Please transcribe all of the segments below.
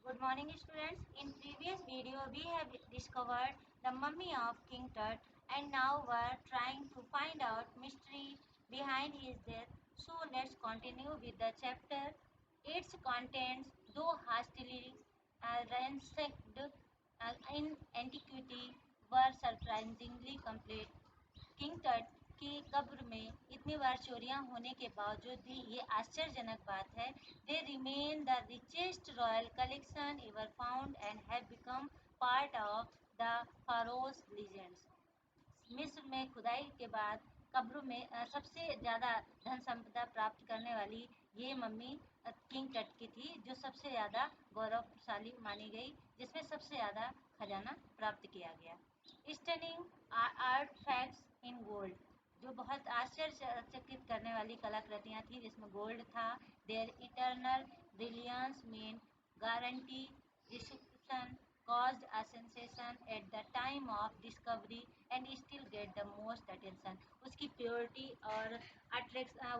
Good morning, students. In previous video, we have discovered the mummy of King Tut, and now we're trying to find out mystery behind his death. So let's continue with the chapter. Its contents, though hastily ransacked in antiquity, were surprisingly complete. King टट की कब्र में इतनी बार चोरियां होने के बावजूद भी ये आश्चर्यजनक बात है, they remain the richest royal collection ever found and have become part of the pharaohs legends. मिस्र में खुदाई के बाद कब्रों में सबसे ज़्यादा धन संपदा प्राप्त करने वाली ये मम्मी किंग टट की थी, जो सबसे ज़्यादा गौरवशाली मानी गई, जिसमें सबसे ज़्यादा खजाना प्राप्त किया गया। Stunning art facts in gold, जो बहुत आश्चर्यचकित करने वाली कलाकृतियाँ थी जिसमें गोल्ड था। Their eternal brilliance mean guarantee description caused a sensation at the time of discovery and still get the most attention। उसकी प्योरिटी और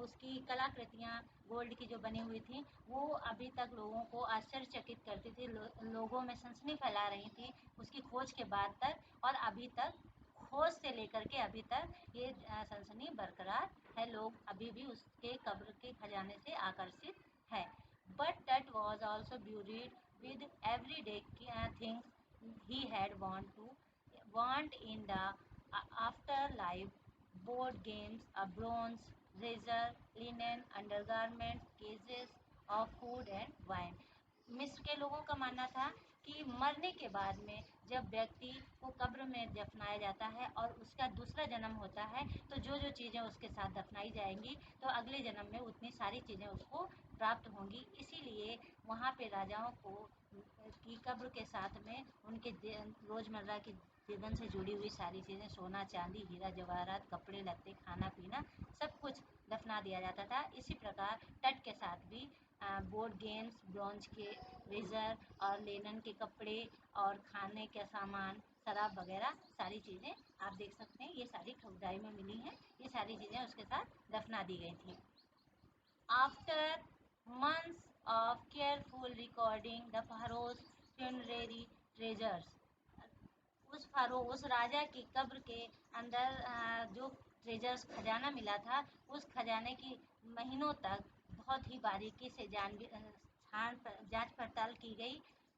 उसकी कलाकृतियाँ गोल्ड की जो बनी हुई थी वो अभी तक लोगों को आश्चर्यचकित करती थी, लोगों में सनसनी फैला रही थी उसकी खोज के बाद तक, और अभी तक खोज से लेकर के अभी तक ये सनसनी बरकरार है। लोग अभी भी उसके कब्र के खजाने से आकर्षित है। But that was also buried with everyday things he had want in the afterlife: board games, a bronze razor, linen, undergarments, cases of food and wine। मिस्र के लोगों का मानना था कि मरने के बाद में जब व्यक्ति को कब्र में दफनाया जाता है और उसका दूसरा जन्म होता है, तो जो जो चीज़ें उसके साथ दफनाई जाएंगी तो अगले जन्म में उतनी सारी चीज़ें उसको प्राप्त होंगी। इसीलिए वहाँ पे राजाओं को की कब्र के साथ में उनके रोज़मर्रा की जीवन से जुड़ी हुई सारी चीज़ें, सोना चांदी हीरा जवाहरात, कपड़े लत्ते, खाना पीना, सब कुछ दफना दिया जाता था। इसी प्रकार तट के साथ भी बोर्ड गेम्स, ब्रॉन्ज के रेजर और लेनन के कपड़े और खाने के सामान, शराब वगैरह सारी चीज़ें आप देख सकते हैं, ये सारी खुदाई में मिली हैं। ये सारी चीज़ें उसके साथ दफना दी गई थी। After months of careful recording the pharaoh's funerary treasures, उस राजा की कब्र के अंदर जो ट्रेजर्स खजाना मिला था, उस खजाने की महीनों तक बहुत ही बारीकी से जांच पड़ताल की गई।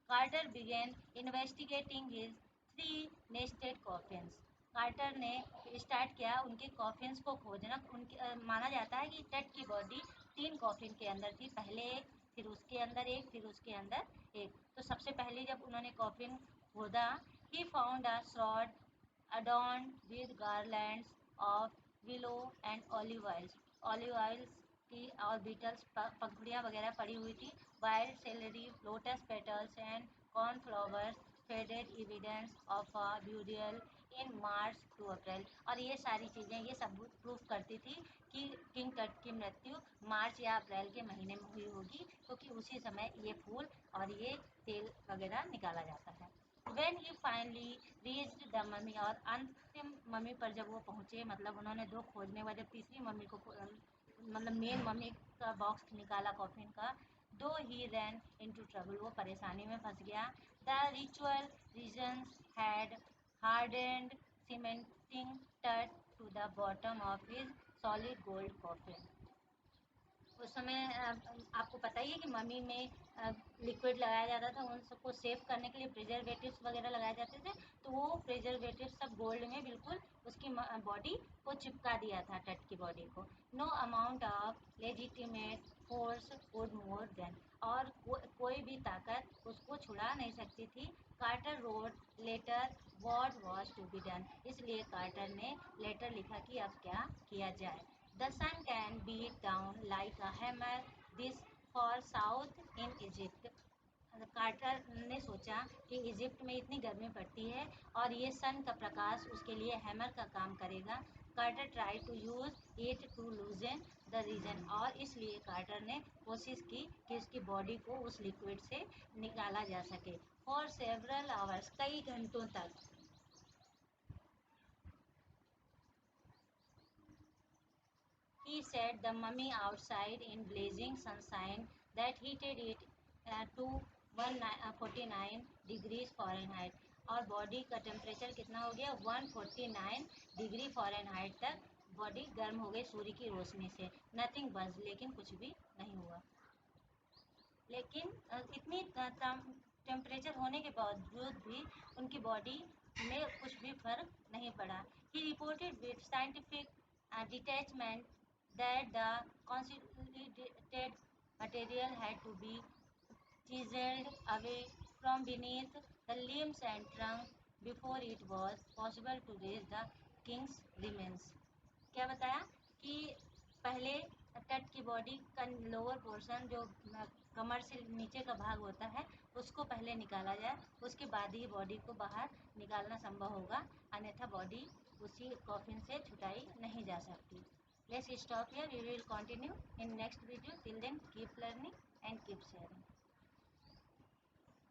Carter began investigating his 3 nested coffins. Carter ने स्टार्ट किया उनके कॉफिन्स को खोजना। उनके माना जाता है कि टट की बॉडी 3 कॉफिन के अंदर थी, पहले एक, फिर उसके अंदर एक, फिर उसके अंदर एक। तो सबसे पहले जब उन्होंने कॉफिन खोदा, he found a sword adorned with garlands of willow and olive oils। Olive oils की और बीटल्स पंखुड़ियाँ वगैरह पड़ी हुई थी। Wild celery, lotus petals and cornflowers faded evidence of a burial in March to April. और ये सारी चीज़ें ये सबूत प्रूफ करती थी कि किंग टट की मृत्यु मार्च या अप्रैल के महीने में हुई होगी, क्योंकि उसी समय ये फूल और ये तेल वगैरह निकाला जाता है। When he finally reached the mummy, और अंतिम मम्मी पर जब वो पहुँचे, मतलब उन्होंने 2 खोजने के बाद जब तीसरी मम्मी को मतलब मेन मम्मी का बॉक्स निकाला कॉफिन का, दो ही रैन इनटू ट्रबल, वो परेशानी में फंस गया। The ritual resins had hardened cementing Tut to the bottom of his solid gold coffin. उस समय आपको पता ही है कि मम्मी में लिक्विड लगाया जाता था, उन सबको सेव करने के लिए प्रिजर्वेटिव्स वगैरह लगाए जाते थे, तो वो प्रिजर्वेटिव सब गोल्ड में बिल्कुल उसकी बॉडी को चिपका दिया था, टट की बॉडी को। No amount of legitimate force would more than, और कोई भी ताकत उसको छुड़ा नहीं सकती थी। Carter wrote later what was to be done, इसलिए कार्टर ने लेटर लिखा कि अब क्या किया जाए। The sun can beat down like a hammer this far south in Egypt। Carter ने सोचा कि इजिप्ट में इतनी गर्मी पड़ती है और ये सन का प्रकाश उसके लिए हैमर का काम करेगा। Carter try to use it to loosen the resin, और इसलिए कार्टर ने कोशिश की कि उसकी बॉडी को उस लिक्विड से निकाला जा सके। फॉर सेवरल आवर्स, कई घंटों तक। He set the mummy outside in blazing sunshine that heated it to 149 degrees Fahrenheit, और बॉडी का टेम्परेचर कितना हो गया 149 डिग्री फ़ारेनहाइट तक बॉडी गर्म हो गई सूर्य की रोशनी से। नथिंग बज, लेकिन कुछ भी नहीं हुआ। लेकिन इतनी टेम्परेचर होने के बावजूद भी उनकी बॉडी में कुछ भी फर्क नहीं पड़ा। He reported with scientific detachment that the concentrated material had to be chiseled away from beneath the limbs and trunk before it was possible to raise the king's remains। क्या बताया कि पहले तट की बॉडी का लोअर पोर्शन जो कमर से नीचे का भाग होता है उसको पहले निकाला जाए, उसके बाद ही बॉडी को बाहर निकालना संभव होगा, अन्यथा बॉडी उसी कॉफिन से छुटाई नहीं जा सकती। Let's stop here, we will continue in next video. Till then keep learning and keep sharing.